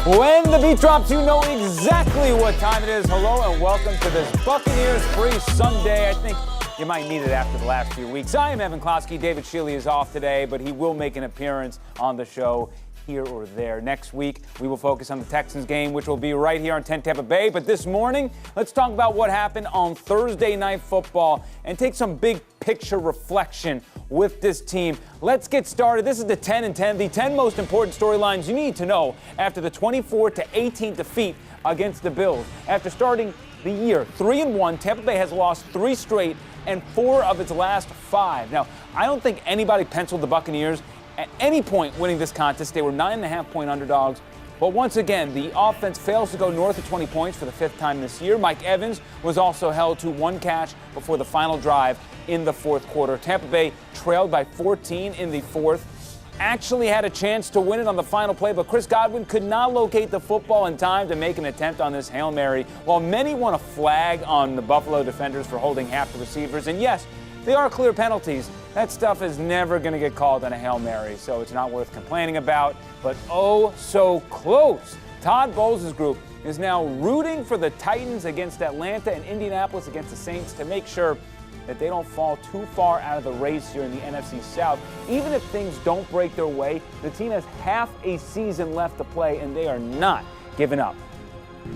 When the beat drops, you know exactly what time it is. Hello and welcome to this Buccaneers Free Sunday. I think you might need it after the last few weeks. I am Evan Closky. David Shealy is off today, but he will make an appearance on the show here or there. Next week, we will focus on the Texans game, which will be right here on 10 Tampa Bay. But this morning, let's talk about what happened on Thursday Night Football and take some big picture reflection with this team. Let's get started. This is the 10 and 10, the 10 most important storylines you need to know after the 24-18 defeat against the Bills. After starting the year 3-1, Tampa Bay has lost 3 straight and 4 of its last 5. Now, I don't think anybody penciled the Buccaneers at any point winning this contest. They were 9.5-point underdogs. But once again, the offense fails to go north of 20 points for the 5th time this year. Mike Evans was also held to 1 catch before the final drive in the 4th quarter. Tampa Bay trailed by 14 in the 4th. Actually had a chance to win it on the final play, but Chris Godwin could not locate the football in time to make an attempt on this Hail Mary. While many want a flag on the Buffalo defenders for holding half the receivers, and yes, they are clear penalties, that stuff is never going to get called on a Hail Mary, so it's not worth complaining about, but oh so close. Todd Bowles' group is now rooting for the Titans against Atlanta and Indianapolis against the Saints to make sure that they don't fall too far out of the race here in the NFC South. Even if things don't break their way, the team has half a season left to play, and they are not giving up.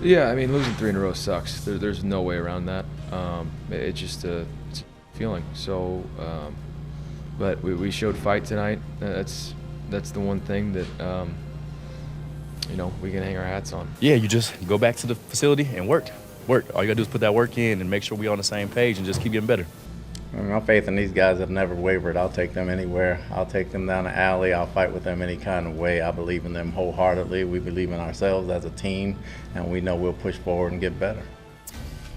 Yeah, I mean, losing 3 in a row sucks. There's no way around that. It's just it's a feeling. So, but we showed fight tonight. That's the one thing that we can hang our hats on. Yeah, you just go back to the facility and work. All you gotta do is put that work in and make sure we're on the same page and just keep getting better. My faith in these guys have never wavered. I'll take them anywhere. I'll take them down the alley. I'll fight with them any kind of way. I believe in them wholeheartedly. We believe in ourselves as a team, and we know we'll push forward and get better.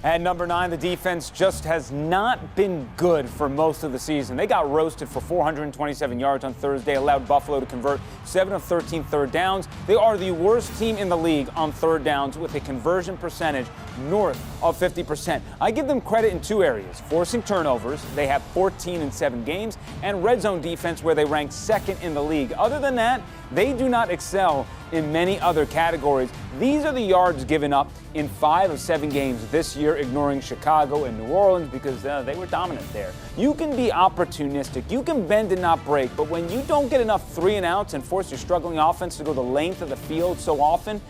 At number 9, the defense just has not been good for most of the season. They got roasted for 427 yards on Thursday, allowed Buffalo to convert 7 of 13 third downs. They are the worst team in the league on third downs with a conversion percentage north of 50%. I give them credit in 2 areas: forcing turnovers, they have 14 in 7 games, and red zone defense, where they rank 2nd in the league. Other than that, they do not excel in many other categories. These are the yards given up in 5 of 7 games this year, ignoring Chicago and New Orleans because they were dominant there. You can be opportunistic, you can bend and not break, but when you don't get enough 3 and outs and force your struggling offense to go the length of the field so often,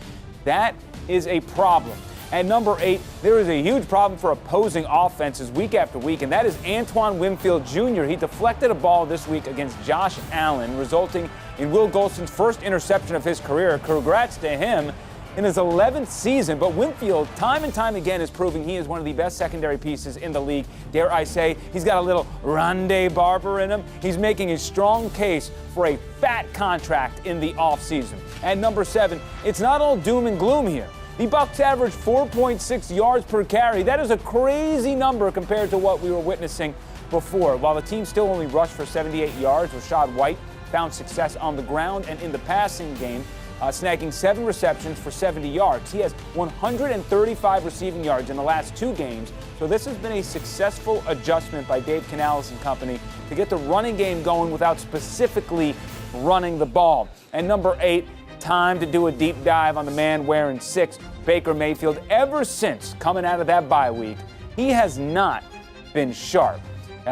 that is a problem. At number 8, there is a huge problem for opposing offenses week after week, and that is Antoine Winfield Jr. He deflected a ball this week against Josh Allen, resulting in Will Golston's first interception of his career. Congrats to him in his 11th season, but Winfield, time and time again, is proving he is one of the best secondary pieces in the league. Dare I say, he's got a little Rondé Barber in him. He's making a strong case for a fat contract in the offseason. At number 7, it's not all doom and gloom here. The Bucs averaged 4.6 yards per carry. That is a crazy number compared to what we were witnessing before. While the team still only rushed for 78 yards, Rachaad White found success on the ground and in the passing game, snagging 7 receptions for 70 yards. He has 135 receiving yards in the last 2 games, so this has been a successful adjustment by Dave Canales and company to get the running game going without specifically running the ball. And number 8, time to do a deep dive on the man wearing 6, Baker Mayfield. Ever since coming out of that bye week, he has not been sharp.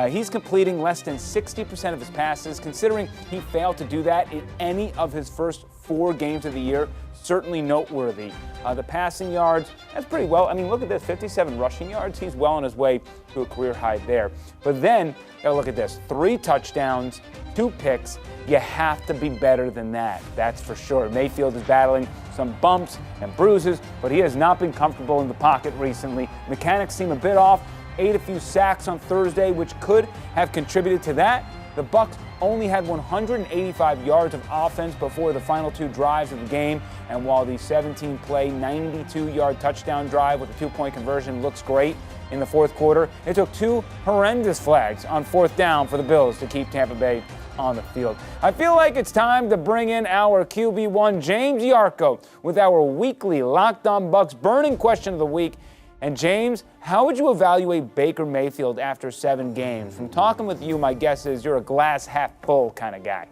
He's completing less than 60% of his passes. Considering he failed to do that in any of his first 4 games of the year, certainly noteworthy. The passing yards, that's pretty well. I mean, look at this, 57 rushing yards. He's well on his way to a career high there. But then, look at this, 3 touchdowns, 2 picks. You have to be better than that, that's for sure. Mayfield is battling some bumps and bruises, but he has not been comfortable in the pocket recently. Mechanics seem a bit off. Ate a few sacks on Thursday, which could have contributed to that. The Bucs only had 185 yards of offense before the final 2 drives of the game, and while the 17-play, 92-yard touchdown drive with a 2-point conversion looks great in the 4th quarter, it took 2 horrendous flags on 4th down for the Bills to keep Tampa Bay on the field. I feel like it's time to bring in our QB1, James Yarko, with our weekly Locked On Bucs burning question of the week. And James, how would you evaluate Baker Mayfield after 7 games? From talking with you, my guess is you're a glass half full kind of guy.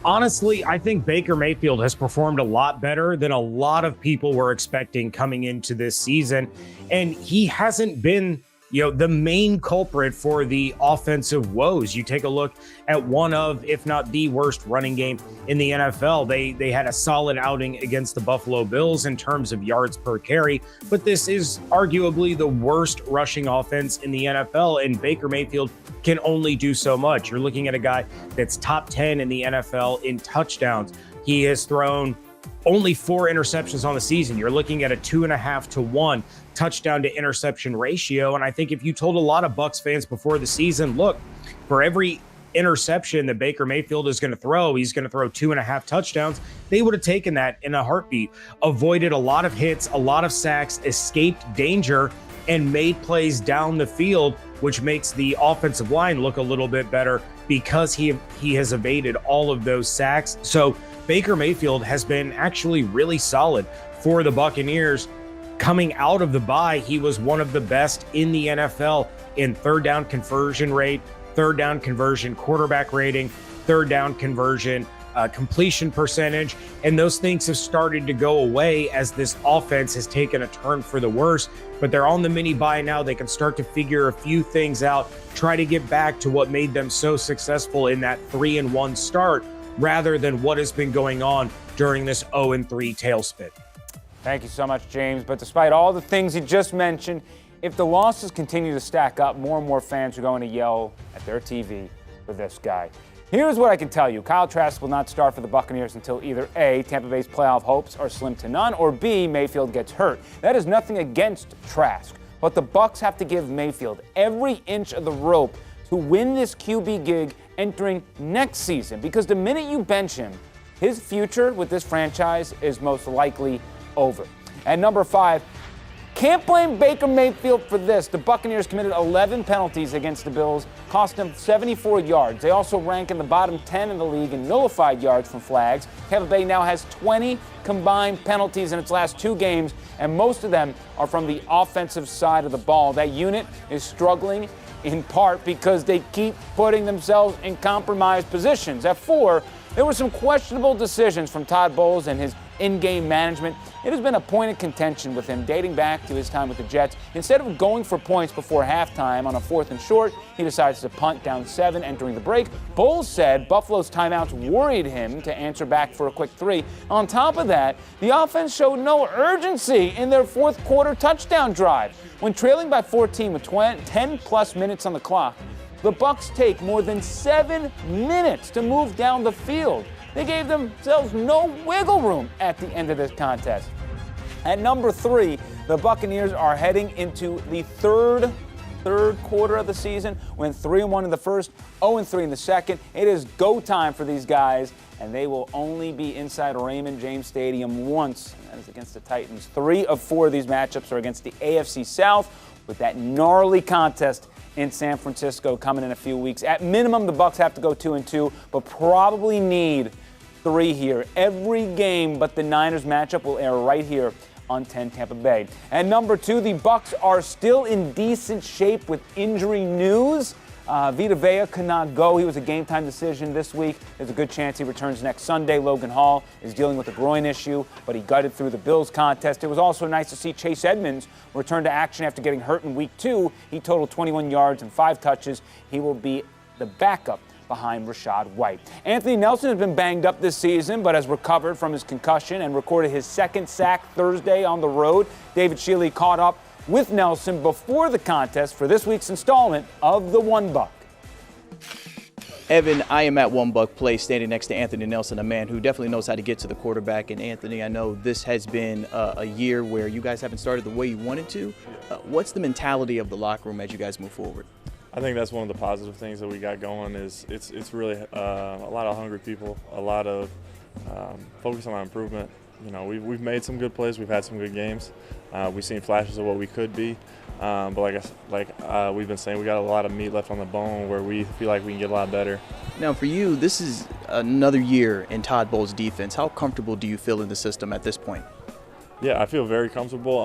Honestly, I think Baker Mayfield has performed a lot better than a lot of people were expecting coming into this season. And he hasn't been, the main culprit for the offensive woes. You take a look at one of, if not the worst running game in the NFL. They had a solid outing against the Buffalo Bills in terms of yards per carry, but this is arguably the worst rushing offense in the NFL, and Baker Mayfield can only do so much. You're looking at a guy that's top 10 in the NFL in touchdowns. He has thrown only 4 interceptions on the season. You're looking at a 2.5 to 1 touchdown to interception ratio. And I think if you told a lot of Bucs fans before the season, look, for every interception that Baker Mayfield is going to throw, he's going to throw 2.5 touchdowns, they would have taken that in a heartbeat. Avoided a lot of hits, a lot of sacks, escaped danger, and made plays down the field, which makes the offensive line look a little bit better because he has evaded all of those sacks. So Baker Mayfield has been actually really solid for the Buccaneers. Coming out of the bye, he was one of the best in the NFL in third down conversion rate, third down conversion quarterback rating, third down conversion completion percentage, and those things have started to go away as this offense has taken a turn for the worse. But they're on the mini bye now. They can start to figure a few things out, try to get back to what made them so successful in that 3-1 start, rather than what has been going on during this 0-3 tailspin. Thank you so much, James. But despite all the things you just mentioned, if the losses continue to stack up, more and more fans are going to yell at their TV for this guy. Here's what I can tell you. Kyle Trask will not start for the Buccaneers until either A, Tampa Bay's playoff hopes are slim to none, or B, Mayfield gets hurt. That is nothing against Trask, but the Bucs have to give Mayfield every inch of the rope to win this QB gig entering next season, because the minute you bench him, his future with this franchise is most likely over. At number 5, can't blame Baker Mayfield for this. The Buccaneers committed 11 penalties against the Bills, cost them 74 yards. They also rank in the bottom 10 in the league in nullified yards from flags. Tampa Bay now has 20 combined penalties in its last 2 games, and most of them are from the offensive side of the ball. That unit is struggling in part because they keep putting themselves in compromised positions. At 4, there were some questionable decisions from Todd Bowles and his in-game management. It has been a point of contention with him dating back to his time with the Jets. Instead of going for points before halftime on a 4th and short, he decides to punt down 7 entering the break. Bowles said Buffalo's timeouts worried him to answer back for a quick 3. On top of that, the offense showed no urgency in their 4th quarter touchdown drive. When trailing by 14 with 10-plus minutes on the clock, the Bucs take more than 7 minutes to move down the field. They gave themselves no wiggle room at the end of this contest. At number 3, the Buccaneers are heading into the third quarter of the season. Went 3-1 in the first, 0-3 in the second. It is go time for these guys, and they will only be inside Raymond James Stadium once, and that is against the Titans. 3 of 4 of these matchups are against the AFC South, with that gnarly contest in San Francisco coming in a few weeks. At minimum, the Bucs have to go 2-2, but probably need 3 here. Every game but the Niners matchup will air right here on 10 Tampa Bay. And number 2, the Bucs are still in decent shape with injury news. Vita Vea could not go. He was a game-time decision this week. There's a good chance he returns next Sunday. Logan Hall is dealing with a groin issue, but he gutted through the Bills contest. It was also nice to see Chase Edmonds return to action after getting hurt in Week 2. He totaled 21 yards and 5 touches. He will be the backup behind Rachaad White. Anthony Nelson has been banged up this season, but has recovered from his concussion and recorded his 2nd sack Thursday on the road. David Shealy caught up with Nelson before the contest for this week's installment of the One Buck. Evan, I am at One Buck Place standing next to Anthony Nelson, a man who definitely knows how to get to the quarterback. And Anthony, I know this has been a year where you guys haven't started the way you wanted to. What's the mentality of the locker room as you guys move forward? I think that's one of the positive things that we got going is it's really a lot of hungry people, a lot of focus on our improvement. You know, we've made some good plays, we've had some good games, we've seen flashes of what we could be, but like we've been saying, we got a lot of meat left on the bone where we feel like we can get a lot better. Now for you, this is another year in Todd Bowles' defense. How comfortable do you feel in the system at this point? Yeah, I feel very comfortable.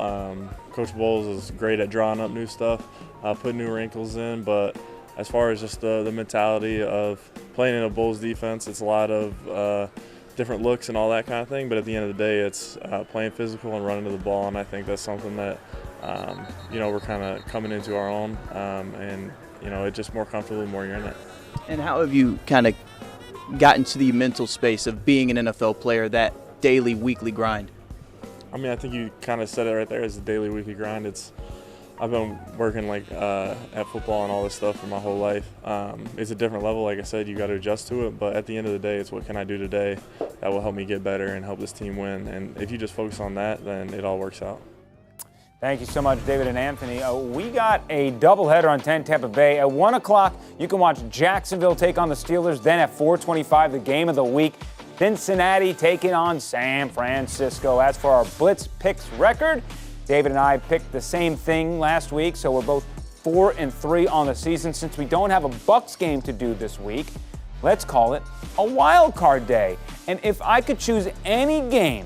Coach Bowles is great at drawing up new stuff, putting new wrinkles in, but as far as just the mentality of playing in a Bulls defense, it's a lot of different looks and all that kind of thing. But at the end of the day, it's playing physical and running to the ball, and I think that's something that we're kind of coming into our own, and it's just more comfortable the more you're in it. And how have you kind of gotten to the mental space of being an NFL player, that daily, weekly grind? I mean, I think you kind of said it right there. It's a daily, weekly grind. I've been working at football and all this stuff for my whole life. It's a different level. Like I said, you got to adjust to it. But at the end of the day, it's what can I do today that will help me get better and help this team win. And if you just focus on that, then it all works out. Thank you so much, David and Anthony. We got a doubleheader on 10 Tampa Bay. At 1 o'clock, you can watch Jacksonville take on the Steelers. Then at 4:25, the game of the week, Cincinnati taking on San Francisco. As for our Blitz picks record, David and I picked the same thing last week, so we're both 4-3 on the season. Since we don't have a Bucks game to do this week, let's call it a wild card day. And if I could choose any game,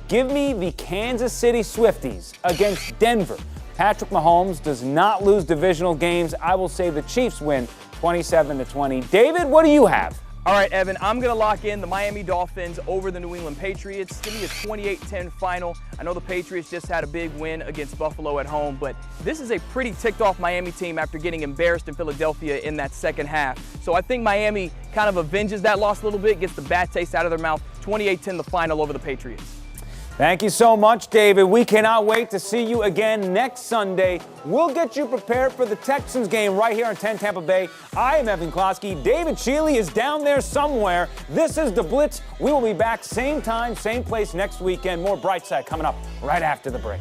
give me the Kansas City Swifties against Denver. Patrick Mahomes does not lose divisional games. I will say the Chiefs win 27-20. David, what do you have? All right, Evan, I'm going to lock in the Miami Dolphins over the New England Patriots. Give me a 28-10 final. I know the Patriots just had a big win against Buffalo at home, but this is a pretty ticked-off Miami team after getting embarrassed in Philadelphia in that second half. So I think Miami kind of avenges that loss a little bit, gets the bad taste out of their mouth. 28-10 the final over the Patriots. Thank you so much, David. We cannot wait to see you again next Sunday. We'll get you prepared for the Texans game right here on 10 Tampa Bay. I am Evan Closky. David Shealy is down there somewhere. This is The Blitz. We will be back same time, same place next weekend. More Brightside coming up right after the break.